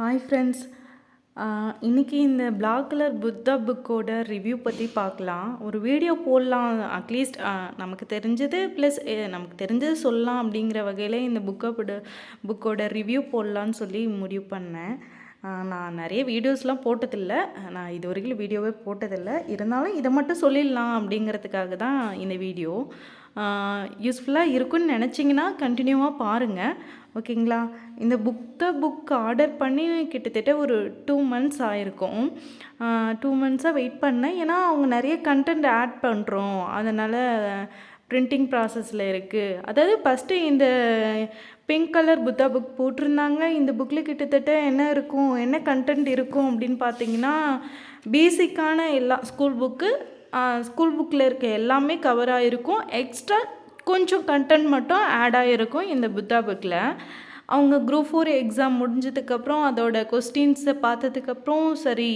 Hi friends. இன்றைக்கி இந்த black colour Buddha புக்கோட ரிவ்யூ பற்றி பார்க்கலாம். ஒரு வீடியோ போடலாம், அட்லீஸ்ட் நமக்கு தெரிஞ்சது ப்ளஸ் நமக்கு தெரிஞ்சது சொல்லலாம் அப்படிங்கிற வகையில் இந்த புக்கோட ரிவ்யூ போடலான்னு சொல்லி முடிவு பண்ணேன். நான் நிறைய வீடியோஸ்லாம் போட்டதில்லை, நான் இது வரைக்கும் வீடியோவே போட்டதில்லை. இருந்தாலும் இதை மட்டும் சொல்லிடலாம் அப்படிங்கிறதுக்காக தான் இந்த வீடியோ. யூஸ்ஃபுல்லாக இருக்குன்னு நினச்சிங்கன்னா கண்டினியூவாக பாருங்கள், ஓகேங்களா? இந்த புக் ஆர்டர் பண்ணி கிட்டத்தட்ட ஒரு 2 months ஆகிருக்கும். 2 months வெயிட் பண்ணேன். ஏன்னா அவங்க நிறைய கண்டென்ட் ஆட் பண்ணுறோம், அதனால் பிரிண்டிங் ப்ராசஸில் இருக்குது. அதாவது ஃபஸ்ட்டு இந்த பிங்க் கலர் புத்தா புக் போட்டிருந்தாங்க. இந்த புக்கில் கிட்டத்தட்ட என்ன கண்டென்ட் இருக்கும் அப்படின்னு பார்த்தீங்கன்னா, பேசிக்கான எல்லா ஸ்கூல் புக்கில் இருக்க எல்லாமே கவர் ஆகிருக்கும். எக்ஸ்ட்ரா கொஞ்சம் கண்டென்ட் மட்டும் ஆட் ஆகிருக்கும் இந்த புத்தா புக்கில். அவங்க குரூப் 4 எக்ஸாம் முடிஞ்சதுக்கப்புறம் அதோட கொஸ்டின்ஸை பார்த்ததுக்கப்புறம் சரி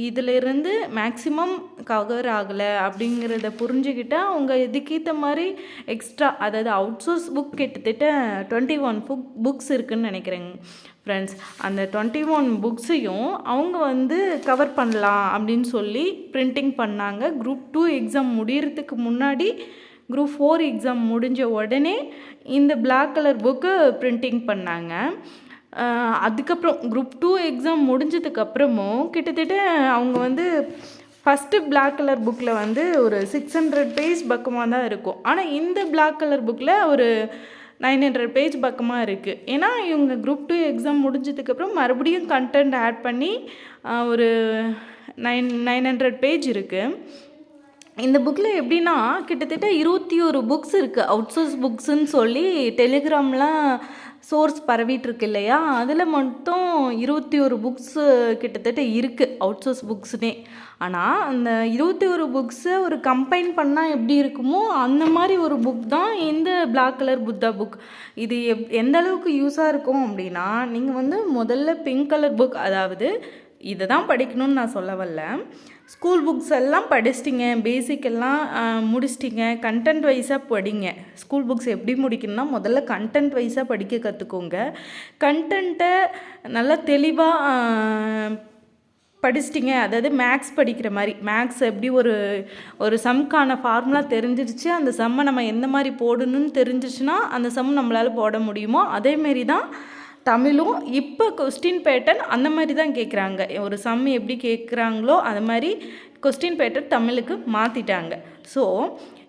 இதிலிருந்து மேக்ஸிமம் கவர் ஆகலை அப்படிங்கிறத புரிஞ்சுக்கிட்டு அவங்க இதுக்கேற்ற மாதிரி எக்ஸ்ட்ரா, அதாவது அவுட்சோர்ஸ் புக் கிட்டத்தட்ட 21 புக்ஸ் இருக்குதுன்னு நினைக்கிறேங்க ஃப்ரெண்ட்ஸ். அந்த 21 புக்ஸையும் அவங்க கவர் பண்ணலாம் அப்படின்னு சொல்லி பிரிண்டிங் பண்ணாங்க. குரூப் 2 எக்ஸாம் முடியறதுக்கு முன்னாடி குரூப் 4 எக்ஸாம் முடிஞ்ச உடனே இந்த பிளாக் கலர் புக்கு பிரிண்டிங் பண்ணாங்க. அதுக்கப்புறம் குரூப் 2 எக்ஸாம் முடிஞ்சதுக்கப்புறமும் கிட்டத்தட்ட அவங்க ஃபஸ்ட்டு பிளாக் கலர் புக்கில் ஒரு 600 பேஜ் பக்கமாக தான் இருக்கும். ஆனால் இந்த பிளாக் கலர் புக்கில் ஒரு 900 பேஜ் பக்கமாக இருக்குது. ஏன்னா இவங்க குரூப் 2 எக்ஸாம் முடிஞ்சதுக்கப்புறம் மறுபடியும் கண்டென்ட் ஆட் பண்ணி ஒரு 900 பேஜ் இருக்குது. இந்த புக்கில் எப்படின்னா கிட்டத்தட்ட 21 புக்ஸ் இருக்குது. அவுட்சோர்ஸ் புக்ஸுன்னு சொல்லி டெலிகிராம்லாம் சோர்ஸ் பரவிட்டுருக்கு இல்லையா, அதில் மட்டும் 21 புக்ஸு கிட்டத்தட்ட இருக்குது, அவுட்சோர்ஸ் புக்ஸுனே. ஆனால் அந்த 21 புக்ஸை ஒரு கம்பைன் பண்ணால் எப்படி இருக்குமோ அந்த மாதிரி ஒரு புக் தான் இந்த பிளாக் கலர் புத்தா புக். இது எந்த அளவுக்கு யூஸாக இருக்கும் அப்படின்னா, நீங்கள் முதல்ல பிங்க் கலர் புக், அதாவது இதை தான் படிக்கணும்னு நான் சொல்ல வரல, ஸ்கூல் புக்ஸ் எல்லாம் படிச்சிட்டிங்க, பேசிக் எல்லாம் முடிச்சிட்டிங்க, கண்டென்ட் வைஸாக படிங்க. ஸ்கூல் புக்ஸ் எப்படி முடிக்கணும்னா முதல்ல கண்டென்ட் வைஸாக படிக்க கற்றுக்கோங்க. கண்டென்ட்டை நல்லா தெளிவாக படிச்சிட்டிங்க, அதாவது மேக்ஸ் படிக்கிற மாதிரி, மேக்ஸ் எப்படி ஒரு சம்க்கான ஃபார்முலா தெரிஞ்சிருச்சு, அந்த சம்மை நம்ம எந்த மாதிரி போடணும்னு தெரிஞ்சிச்சுன்னா அந்த சம் நம்மளால் போட முடியுமோ, அதேமாரி தான் தமிழும். இப்போ கொஸ்டின் பேட்டர்ன் அந்த மாதிரி தான் கேட்குறாங்க. ஒரு சம் எப்படி கேட்குறாங்களோ அது மாதிரி கொஸ்டின் பேட்டர்ன் தமிழுக்கு மாற்றிட்டாங்க. ஸோ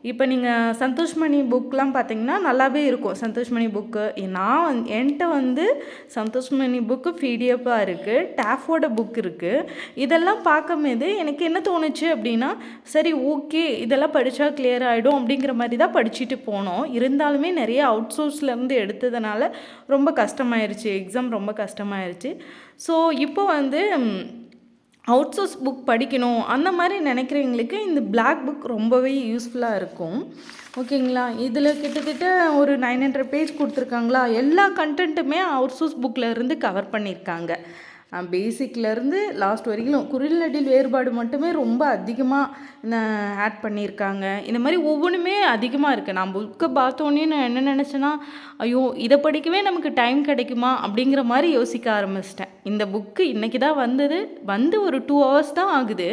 இப்போ நீங்கள் சந்தோஷ்மணி புக்கெலாம் பார்த்தீங்கன்னா நல்லாவே இருக்கும். சந்தோஷ்மணி புக்கு என்கிட்ட சந்தோஷ்மணி புக்கு பிடிஎஃபாக இருக்குது, டேஃபோட புக் இருக்குது. இதெல்லாம் பார்க்கும்போது எனக்கு என்ன தோணுச்சு அப்படின்னா, சரி ஓகே இதெல்லாம் படித்தா கிளியர் ஆகிடும் அப்படிங்கிற மாதிரி தான் படிச்சுட்டு போனோம். இருந்தாலுமே நிறைய அவுட்சோர்ஸ்லேருந்து எடுத்ததுனால ரொம்ப கஷ்டமாயிருச்சு, எக்ஸாம் ரொம்ப கஷ்டமாயிருச்சு. ஸோ இப்போ அவுட்சோர்ஸ் புக் படிக்கணும் அந்த மாதிரி நினைக்கிறவங்களுக்கு இந்த பிளாக் புக் ரொம்பவே யூஸ்ஃபுல்லாக இருக்கும், ஓகேங்களா? இதில் கிட்டத்தட்ட ஒரு 900 பேஜ் கொடுத்துருக்காங்களா, எல்லா கண்டென்ட்டுமே அவுட்சோர்ஸ் புக்கில் இருந்து கவர் பண்ணியிருக்காங்க. பேசிக்லேருந்து லாஸ்ட் வரைக்கும் குறிநெடில் வேறுபாடு மட்டுமே ரொம்ப அதிகமாக ஆட் பண்ணியிருக்காங்க. இந்த மாதிரி ஒவ்வொன்றுமே அதிகமாக இருக்குது. நான் புக்கை பார்த்தோன்னே நான் என்ன நினச்சேன்னா, ஐயோ இதை படிக்கவே நமக்கு டைம் கிடைக்குமா அப்படிங்கிற மாதிரி யோசிக்க ஆரம்பிச்சிட்டேன். இந்த புக்கு இன்றைக்கி தான் ஒரு 2 hours தான் ஆகுது.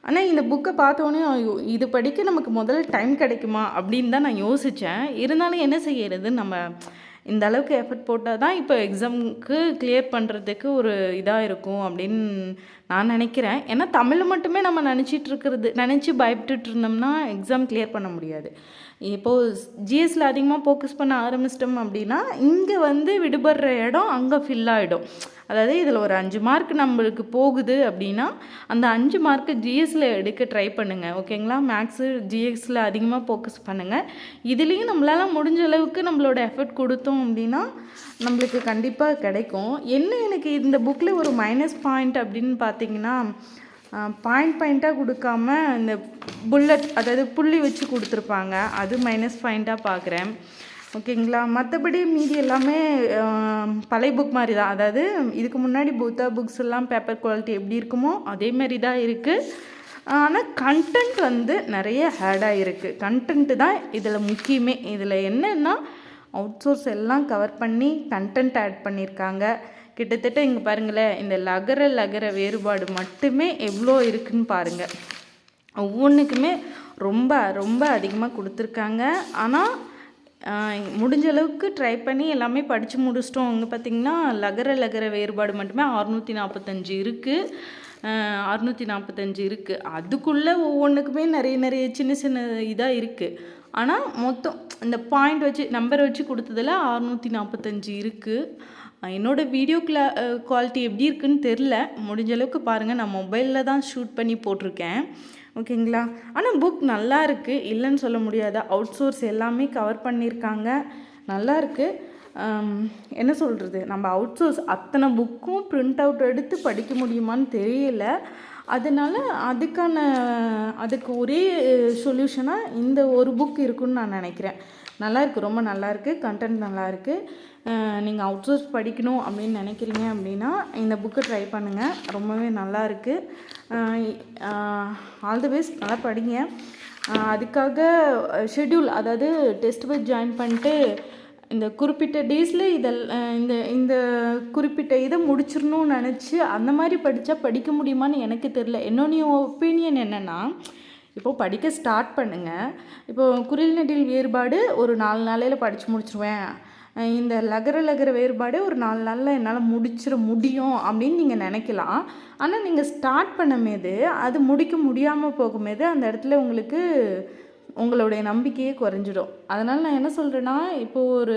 ஆனால் இந்த புக்கை பார்த்தோன்னே ஐயோ இது படிக்க நமக்கு முதல்ல டைம் கிடைக்குமா அப்படின்னு தான் நான் யோசித்தேன். இருந்தாலும் என்ன செய்யறது, நம்ம இந்த அளவுக்கு எஃபர்ட் போட்டால் தான் இப்போ எக்ஸாமுக்கு கிளியர் பண்ணுறதுக்கு ஒரு இதாக இருக்கும் அப்படின்னு நான் நினைக்கிறேன். ஏன்னா தமிழ் மட்டுமே நம்ம நினச்சி பயப்பட்டுட்டு இருந்தோம்னா எக்ஸாம் கிளியர் பண்ண முடியாது. இப்போது ஜிஎஸ்சில் அதிகமாக ஃபோக்கஸ் பண்ண ஆரம்பிச்சிட்டோம் அப்படின்னா இங்கே விடுபடுற இடம் அங்கே ஃபில் ஆகிடும். அதாவது இதில் ஒரு 5 மார்க் நம்மளுக்கு போகுது அப்படின்னா அந்த 5 மார்க்கு ஜிஎஸ்சில் எடுக்க ட்ரை பண்ணுங்கள், ஓகேங்களா? மேக்ஸு ஜிஎஸ்சில் அதிகமாக ஃபோக்கஸ் பண்ணுங்கள். இதுலேயும் நம்மளால் முடிஞ்ச அளவுக்கு நம்மளோட எஃபர்ட் கொடுத்தோம் அப்படின்னா நம்மளுக்கு கண்டிப்பாக கிடைக்கும். எனக்கு இந்த புக்கில் ஒரு மைனஸ் பாயிண்ட் அப்படின்னு பார்த்தீங்கன்னா, பாயிண்ட்டாக கொடுக்காம இந்த புல்லட், அதாவது புள்ளி வச்சு கொடுத்துருப்பாங்க, அது மைனஸ் பாயிண்ட்டாக பார்க்குறேன், ஓகேங்களா? மற்றபடி மீதி எல்லாமே பழைய புக் மாதிரி தான். அதாவது இதுக்கு முன்னாடி புத்தா புக்ஸ் எல்லாம் பேப்பர் குவாலிட்டி எப்படி இருக்குமோ அதேமாரி தான் இருக்குது. ஆனால் கண்டென்ட் நிறைய ஆட் ஆகிருக்கு. கண்டென்ட்டு தான் இதில் முக்கியமே. இதில் என்னென்னா அவுட்சோர்ஸ் எல்லாம் கவர் பண்ணி கண்டென்ட் ஆட் பண்ணியிருக்காங்க. கிட்டத்தட்ட இங்கே பாருங்களேன், இந்த லகர வேறுபாடு மட்டுமே எவ்வளோ இருக்குன்னு பாருங்கள். ஒவ்வொன்றுக்குமே ரொம்ப ரொம்ப அதிகமாக கொடுத்துருக்காங்க. ஆனால் முடிஞ்ச அளவுக்கு ட்ரை பண்ணி எல்லாமே படித்து முடிச்சிட்டோம். இங்கே பார்த்திங்கன்னா லகர வேறுபாடு மட்டுமே 645 இருக்குது. 645 இருக்குது. அதுக்குள்ளே ஒவ்வொன்றுக்குமே நிறைய சின்ன இதாக இருக்குது. ஆனால் மொத்தம் இந்த பாயிண்ட் வச்சு நம்பர் வச்சு கொடுத்ததில் 645 இருக்குது. என்னோடய வீடியோ குவாலிட்டி எப்படி இருக்குன்னு தெரில. முடிஞ்ச அளவுக்கு பாருங்கள். நான் மொபைலில் தான் ஷூட் பண்ணி போட்டிருக்கேன். ஓகேங்களா? ஆனால் புக் நல்லா இருக்குது, இல்லைன்னு சொல்ல முடியாது. அவுட் சோர்ஸ் எல்லாமே கவர் பண்ணியிருக்காங்க, நல்லா இருக்குது. என்ன சொல்கிறது, நம்ம அவுட் சோர்ஸ் அத்தனை புக்கும் பிரிண்ட் அவுட் எடுத்து படிக்க முடியுமான்னு தெரியல. அதனால் அதுக்கு ஒரே சொல்யூஷனாக இந்த ஒரு புக் இருக்குன்னு நான் நினைக்கிறேன். நல்லாயிருக்கு, ரொம்ப நல்லாயிருக்கு, கண்டென்ட் நல்லாயிருக்கு. நீங்கள் அவுட் சோர்ஸ் படிக்கணும் அப்படின்னு நினைக்கிறீங்க அப்படின்னா இந்த புக்கை ட்ரை பண்ணுங்கள், ரொம்பவே நல்லாயிருக்கு. ஆல் தி பெஸ்ட், நல்லா படிங்க. அதுக்காக ஷெட்யூல், அதாவது டெஸ்ட் வைஸ் ஜாயின் பண்ணிட்டு இந்த குறிப்பிட்ட டேஸில் இந்த குறிப்பிட்ட இதை முடிச்சிடணும்னு நினச்சி அந்த மாதிரி படிக்க முடியுமான்னு எனக்கு தெரில. என்னுடைய ஒப்பீனியன் என்னென்னா, இப்போது படிக்க ஸ்டார்ட் பண்ணுங்கள். இப்போது குறில் நெடில் வேறுபாடு ஒரு 4 நாளையில் படித்து முடிச்சிருவேன், இந்த லகர வேறுபாடு ஒரு 4 நாளில் என்னால் முடிச்சிட முடியும் அப்படின்னு நீங்கள் நினைக்கலாம். ஆனால் நீங்கள் ஸ்டார்ட் பண்ணும்போது அது முடிக்க முடியாமல் போகும்போது அந்த இடத்துல உங்களுடைய நம்பிக்கையே குறைஞ்சிடும். அதனால் நான் என்ன சொல்கிறேன்னா, இப்போது ஒரு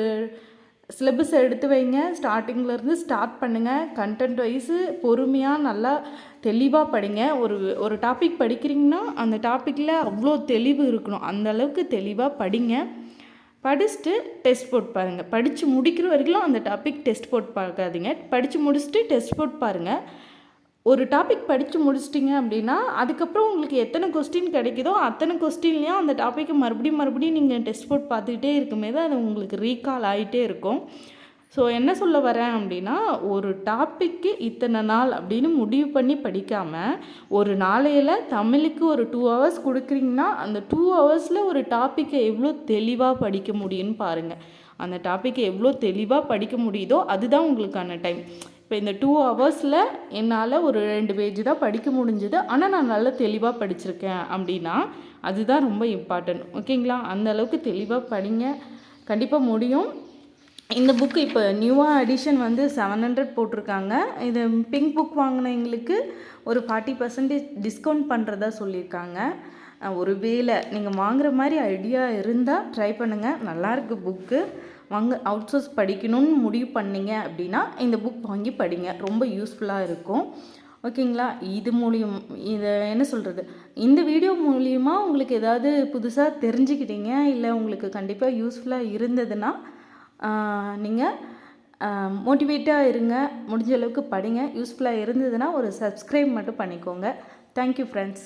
சிலபஸ் எடுத்து வைங்க, ஸ்டார்டிங்லேருந்து ஸ்டார்ட் பண்ணுங்கள். கண்டென்ட் வைஸு பொறுமையாக நல்லா தெளிவாக படிங்க. ஒரு டாபிக் படிக்கிறீங்கன்னா அந்த டாப்பிக்கில் அவ்வளோ தெளிவு இருக்கணும், அந்த அளவுக்கு தெளிவாக படிங்க. படிச்சுட்டு டெஸ்ட் போட்டு பாருங்கள். படித்து முடிக்கிற வரைக்கும் அந்த டாபிக் டெஸ்ட் போட்டு பார்க்காதீங்க. படித்து முடிச்சுட்டு டெஸ்ட் போட்டு பாருங்கள். ஒரு டாபிக் படித்து முடிச்சிட்டிங்க அப்படின்னா அதுக்கப்புறம் உங்களுக்கு எத்தனை கொஸ்டின் கிடைக்குதோ அத்தனை கொஸ்டின்லேயும் அந்த டாப்பிக்கை மறுபடியும் நீங்கள் டெஸ்ட் போட்டு பார்த்துக்கிட்டே இருக்கும்போது அது உங்களுக்கு ரீகால் ஆகிட்டே இருக்கும். ஸோ என்ன சொல்ல வரேன் அப்படின்னா, ஒரு டாப்பிக்கு இத்தனை நாள் அப்படின்னு முடிவு பண்ணி படிக்காமல் ஒரு நாளையில் தமிழுக்கு ஒரு 2 ஹவர்ஸ் கொடுக்குறீங்கன்னா அந்த 2 ஹவர்ஸில் ஒரு டாப்பிக்கை எவ்வளோ தெளிவாக படிக்க முடியும்னு பாருங்கள். அந்த டாப்பிக்கை எவ்வளோ தெளிவாக படிக்க முடியுதோ அதுதான் உங்களுக்கான டைம். இப்போ இந்த 2 ஹவர்ஸில் என்னால் ஒரு 2 பேஜ் தான் படிக்க முடிஞ்சுது, ஆனால் நான் நல்லா தெளிவாக படிச்சிருக்கேன் அப்படின்னா அதுதான் ரொம்ப இம்பார்ட்டன்ட். ஓகேங்களா? அந்த அளவுக்கு தெளிவாக படிங்க, கண்டிப்பாக முடியும். இந்த புக்கு இப்போ நியூவாக எடிஷன் 700 போட்டிருக்காங்க. இது பிங்க் புக் வாங்கினவங்களுக்கு ஒரு 40% டிஸ்கவுண்ட் பண்ணுறதா சொல்லியிருக்காங்க. ஒரு வேளை நீங்கள் வாங்குகிற மாதிரி ஐடியா இருந்தால் ட்ரை பண்ணுங்கள், நல்லாயிருக்கு புக்கு. அவுட் சோர்ஸ் படிக்கணும்னு முடிவு பண்ணிங்க அப்படின்னா இந்த புக் வாங்கி படிங்க, ரொம்ப யூஸ்ஃபுல்லாக இருக்கும். ஓகேங்களா? இதை என்ன சொல்கிறது, இந்த வீடியோ மூலியமாக உங்களுக்கு ஏதாவது புதுசாக தெரிஞ்சுக்கிட்டீங்க, இல்லை உங்களுக்கு கண்டிப்பாக யூஸ்ஃபுல்லாக இருந்ததுன்னா நீங்கள் மோட்டிவேட்டாக இருங்க, முடிஞ்ச அளவுக்கு படிங்க. யூஸ்ஃபுல்லாக இருந்ததுன்னா ஒரு சப்ஸ்கிரைப் மட்டும் பண்ணிக்கோங்க. Thank you friends.